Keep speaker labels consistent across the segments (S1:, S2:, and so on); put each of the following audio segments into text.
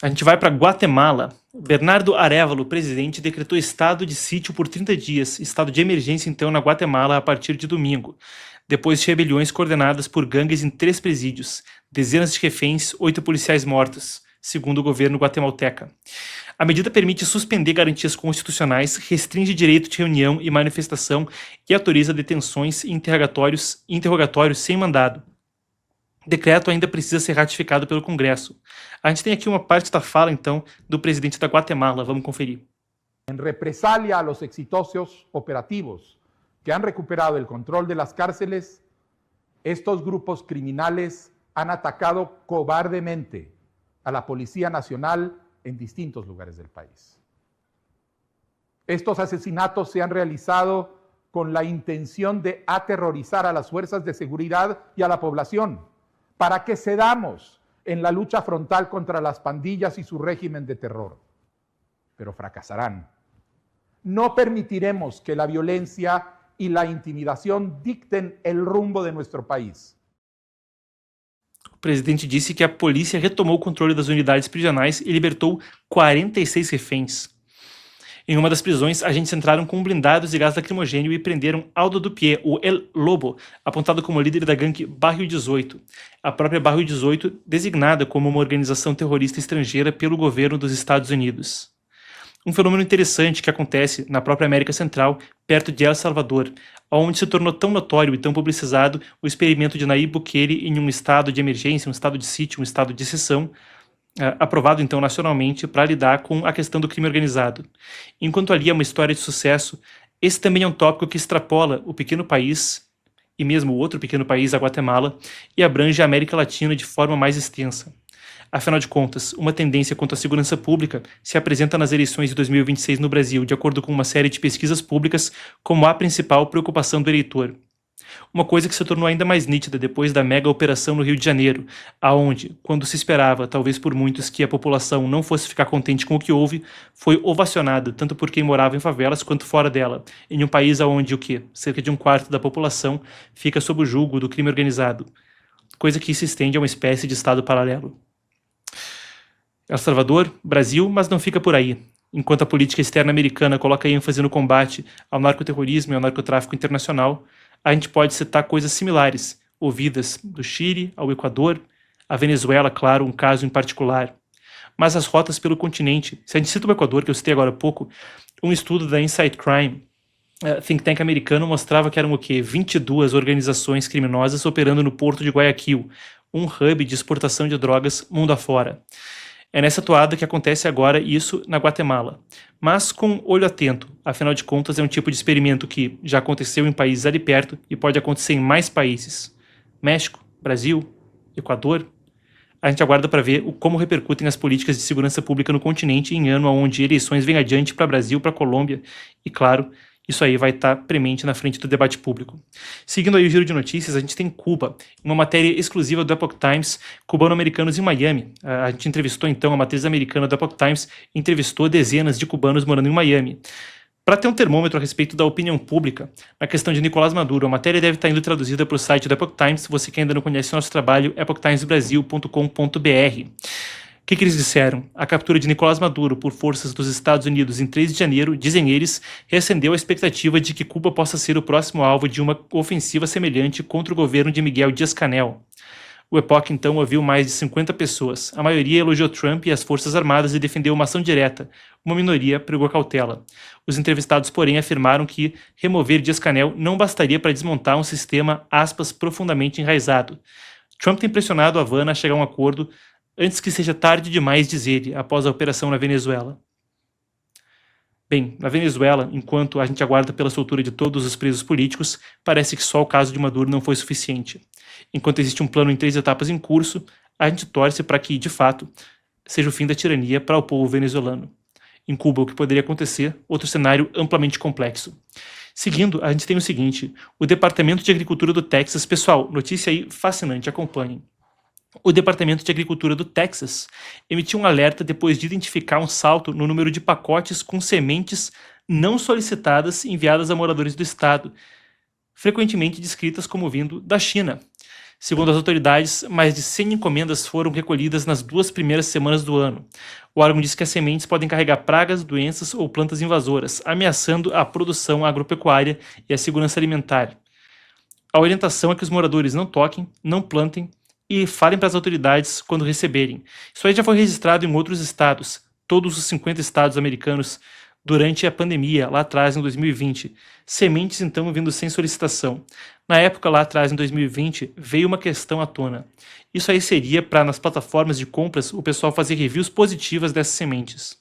S1: A gente vai para Guatemala. Bernardo Arévalo, presidente, decretou estado de sítio por 30 dias, estado de emergência então na Guatemala a partir de domingo, depois de rebeliões coordenadas por gangues em 3 presídios, dezenas de reféns, 8 policiais mortos, segundo o governo guatemalteca. A medida permite suspender garantias constitucionais, restringe direito de reunião e manifestação e autoriza detenções e interrogatórios sem mandado. O decreto ainda precisa ser ratificado pelo Congresso. A gente tem aqui uma parte da fala, então, do presidente da Guatemala. Vamos conferir.
S2: En represalia a los exitosos operativos que han recuperado el control de las cárceles, estos grupos criminales han atacado cobardemente a la Policía Nacional en distintos lugares del país. Estos asesinatos se han realizado con la intención de aterrorizar a las fuerzas de seguridad y a la población, para que cedamos en la lucha frontal contra las pandillas y su régimen de terror. Pero fracasarán. No permitiremos que la violencia y la intimidación dicten el rumbo de nuestro país.
S1: O presidente disse que a polícia retomou o controle das unidades prisionais e libertou 46 reféns. Em uma das prisões, agentes entraram com blindados de gás lacrimogênio e prenderam Aldo Dupié, o El Lobo, apontado como líder da gangue Barrio 18. A própria Barrio 18, designada como uma organização terrorista estrangeira pelo governo dos Estados Unidos. Um fenômeno interessante que acontece na própria América Central, perto de El Salvador, onde se tornou tão notório e tão publicizado o experimento de Nayib Bukele em um estado de emergência, um estado de sítio, um estado de exceção, aprovado então nacionalmente para lidar com a questão do crime organizado. Enquanto ali é uma história de sucesso, esse também é um tópico que extrapola o pequeno país, e mesmo o outro pequeno país, a Guatemala, e abrange a América Latina de forma mais extensa. Afinal de contas, uma tendência quanto à segurança pública se apresenta nas eleições de 2026 no Brasil, de acordo com uma série de pesquisas públicas, como a principal preocupação do eleitor. Uma coisa que se tornou ainda mais nítida depois da mega operação no Rio de Janeiro, aonde, quando se esperava, talvez por muitos, que a população não fosse ficar contente com o que houve, foi ovacionada tanto por quem morava em favelas quanto fora dela, em um país onde cerca de 1/4 da população fica sob o jugo do crime organizado, coisa que se estende a uma espécie de estado paralelo. El Salvador, Brasil, mas não fica por aí. Enquanto a política externa americana coloca ênfase no combate ao narcoterrorismo e ao narcotráfico internacional, a gente pode citar coisas similares, ouvidas do Chile ao Equador, a Venezuela, claro, um caso em particular. Mas as rotas pelo continente, se a gente cita o Equador, que eu citei agora há pouco, um estudo da Insight Crime, think tank americano, mostrava que eram 22 organizações criminosas operando no porto de Guayaquil, um hub de exportação de drogas mundo afora. É nessa toada que acontece agora isso na Guatemala. Mas com olho atento, afinal de contas é um tipo de experimento que já aconteceu em países ali perto e pode acontecer em mais países. México, Brasil, Equador. A gente aguarda para ver como repercutem as políticas de segurança pública no continente em ano onde eleições vêm adiante para Brasil, para Colômbia e, claro, isso aí vai estar premente na frente do debate público. Seguindo aí o giro de notícias, a gente tem Cuba, uma matéria exclusiva do Epoch Times, cubano-americanos em Miami. A gente entrevistou então, a matriz americana do Epoch Times entrevistou dezenas de cubanos morando em Miami. Para ter um termômetro a respeito da opinião pública, na questão de Nicolás Maduro, a matéria deve estar indo traduzida para o site do Epoch Times, se você que ainda não conhece o nosso trabalho, epochtimesbrasil.com.br. O que eles disseram? A captura de Nicolás Maduro por forças dos Estados Unidos em 3 de janeiro, dizem eles, reacendeu a expectativa de que Cuba possa ser o próximo alvo de uma ofensiva semelhante contra o governo de Miguel Díaz-Canel. O Epoch, então, ouviu mais de 50 pessoas. A maioria elogiou Trump e as Forças Armadas e defendeu uma ação direta. Uma minoria pregou cautela. Os entrevistados, porém, afirmaram que remover Díaz-Canel não bastaria para desmontar um sistema, aspas, profundamente enraizado. Trump tem pressionado a Havana a chegar a um acordo antes que seja tarde demais, diz ele, após a operação na Venezuela. Bem, na Venezuela, enquanto a gente aguarda pela soltura de todos os presos políticos, parece que só o caso de Maduro não foi suficiente. Enquanto existe um plano em 3 etapas em curso, a gente torce para que, de fato, seja o fim da tirania para o povo venezuelano. Em Cuba, o que poderia acontecer? Outro cenário amplamente complexo. Seguindo, a gente tem o seguinte, o Departamento de Agricultura do Texas, pessoal, notícia aí fascinante, acompanhem. O Departamento de Agricultura do Texas emitiu um alerta depois de identificar um salto no número de pacotes com sementes não solicitadas enviadas a moradores do estado, frequentemente descritas como vindo da China. Segundo as autoridades, mais de 100 encomendas foram recolhidas nas 2 primeiras semanas do ano. O órgão diz que as sementes podem carregar pragas, doenças ou plantas invasoras, ameaçando a produção agropecuária e a segurança alimentar. A orientação é que os moradores não toquem, não plantem e falem para as autoridades quando receberem. Isso aí já foi registrado em outros estados, todos os 50 estados americanos, durante a pandemia, lá atrás, em 2020. Sementes, então, vindo sem solicitação. Na época, lá atrás, em 2020, veio uma questão à tona. Isso aí seria para, nas plataformas de compras, o pessoal fazer reviews positivas dessas sementes.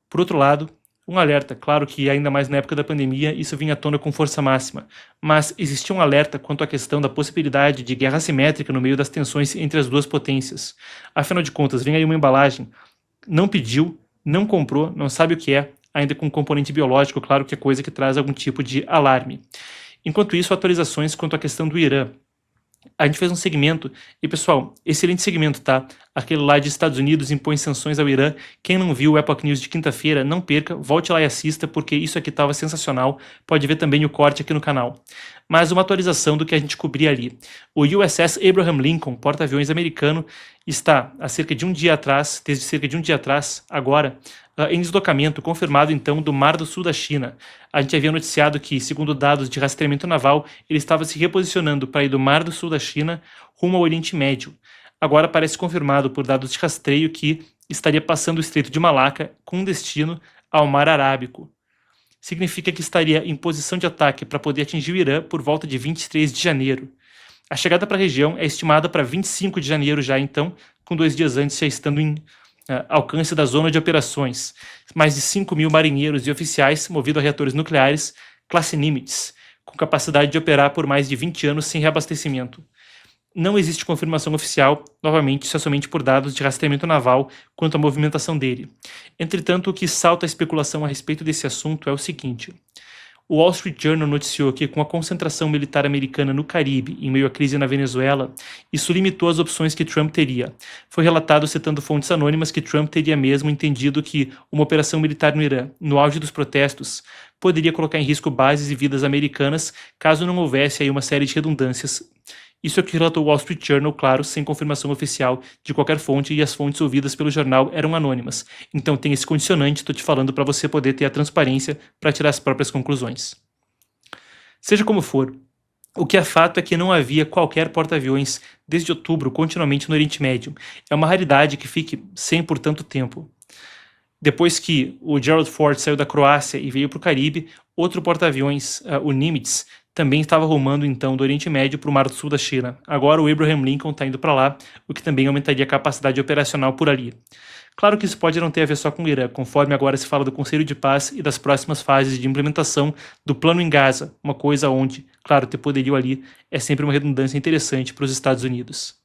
S1: Por outro lado, um alerta, claro que ainda mais na época da pandemia, isso vinha à tona com força máxima, mas existia um alerta quanto à questão da possibilidade de guerra assimétrica no meio das tensões entre as duas potências. Afinal de contas, vem aí uma embalagem, não pediu, não comprou, não sabe o que é, ainda com componente biológico, claro que é coisa que traz algum tipo de alarme. Enquanto isso, atualizações quanto à questão do Irã. A gente fez um segmento, e pessoal, excelente segmento, tá? Aquele lá de Estados Unidos impõe sanções ao Irã. Quem não viu o Epoch News de quinta-feira, não perca, volte lá e assista, porque isso aqui estava sensacional. Pode ver também o corte aqui no canal. Mas uma atualização do que a gente cobria ali. O USS Abraham Lincoln, porta-aviões americano, está há cerca de um dia atrás, desde cerca de um dia atrás, agora, em deslocamento, confirmado então do Mar do Sul da China. A gente havia noticiado que, segundo dados de rastreamento naval, ele estava se reposicionando para ir do Mar do Sul da China rumo ao Oriente Médio. Agora parece confirmado por dados de rastreio que estaria passando o Estreito de Malaca com destino ao Mar Arábico. Significa que estaria em posição de ataque para poder atingir o Irã por volta de 23 de janeiro. A chegada para a região é estimada para 25 de janeiro já, então, com 2 dias antes já estando em alcance da zona de operações. Mais de 5 mil marinheiros e oficiais movidos a reatores nucleares, classe Nimitz, com capacidade de operar por mais de 20 anos sem reabastecimento. Não existe confirmação oficial, novamente, isso é somente por dados de rastreamento naval quanto à movimentação dele. Entretanto, o que salta a especulação a respeito desse assunto é o seguinte. O Wall Street Journal noticiou que, com a concentração militar americana no Caribe, em meio à crise na Venezuela, isso limitou as opções que Trump teria. Foi relatado, citando fontes anônimas, que Trump teria mesmo entendido que uma operação militar no Irã, no auge dos protestos, poderia colocar em risco bases e vidas americanas caso não houvesse aí uma série de redundâncias. Isso é o que relatou o Wall Street Journal, claro, sem confirmação oficial de qualquer fonte, e as fontes ouvidas pelo jornal eram anônimas. Então tem esse condicionante, estou te falando para você poder ter a transparência para tirar as próprias conclusões. Seja como for, o que é fato é que não havia qualquer porta-aviões desde outubro continuamente no Oriente Médio. É uma raridade que fique sem por tanto tempo. Depois que o Gerald Ford saiu da Croácia e veio para o Caribe, outro porta-aviões, o Nimitz, também estava rumando então do Oriente Médio para o Mar do Sul da China. Agora o Abraham Lincoln está indo para lá, o que também aumentaria a capacidade operacional por ali. Claro que isso pode não ter a ver só com o Irã, conforme agora se fala do Conselho de Paz e das próximas fases de implementação do plano em Gaza, uma coisa onde, claro, ter poderio ali é sempre uma redundância interessante para os Estados Unidos.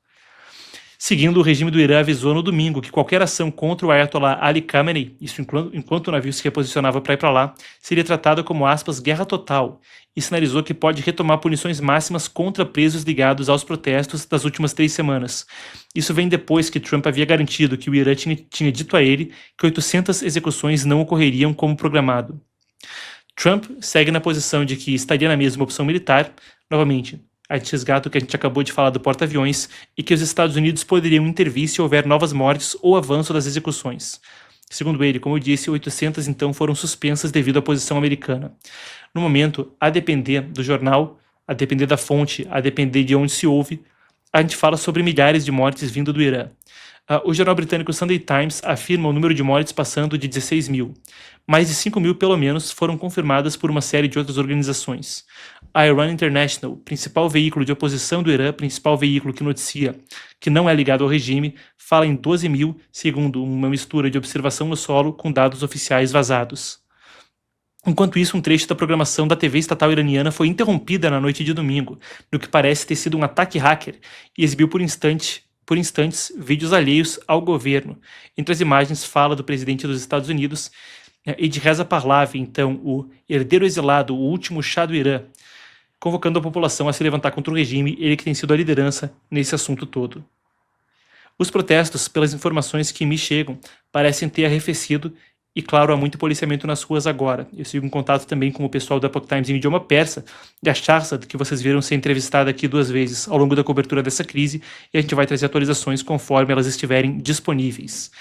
S1: Seguindo, o regime do Irã avisou no domingo que qualquer ação contra o Ayatollah Ali Khamenei, isso enquanto o navio se reposicionava para ir para lá, seria tratada como, aspas, guerra total, e sinalizou que pode retomar punições máximas contra presos ligados aos protestos das últimas 3 semanas. Isso vem depois que Trump havia garantido que o Irã tinha dito a ele que 800 execuções não ocorreriam como programado. Trump segue na posição de que estaria na mesma opção militar, novamente, a gente resgata o que a gente acabou de falar do porta-aviões, e que os Estados Unidos poderiam intervir se houver novas mortes ou avanço das execuções. Segundo ele, como eu disse, 800 então foram suspensas devido à posição americana. No momento, a depender do jornal, a depender da fonte, a depender de onde se ouve, a gente fala sobre milhares de mortes vindo do Irã. O jornal britânico Sunday Times afirma o número de mortes passando de 16 mil. Mais de 5 mil, pelo menos, foram confirmadas por uma série de outras organizações. A Iran International, principal veículo de oposição do Irã, principal veículo que noticia que não é ligado ao regime, fala em 12 mil, segundo uma mistura de observação no solo com dados oficiais vazados. Enquanto isso, um trecho da programação da TV estatal iraniana foi interrompida na noite de domingo, no que parece ter sido um ataque hacker, e exibiu por instantes vídeos alheios ao governo. Entre as imagens, fala do presidente dos Estados Unidos e de Reza Pahlavi, então o herdeiro exilado, o último Shah do Irã, convocando a população a se levantar contra o regime, ele que tem sido a liderança nesse assunto todo. Os protestos, pelas informações que me chegam, parecem ter arrefecido E, claro, há muito policiamento nas ruas agora. Eu sigo em contato também com o pessoal do Epoch Times em idioma persa, e a Shahrzad, que vocês viram ser entrevistada aqui 2 vezes ao longo da cobertura dessa crise, e a gente vai trazer atualizações conforme elas estiverem disponíveis.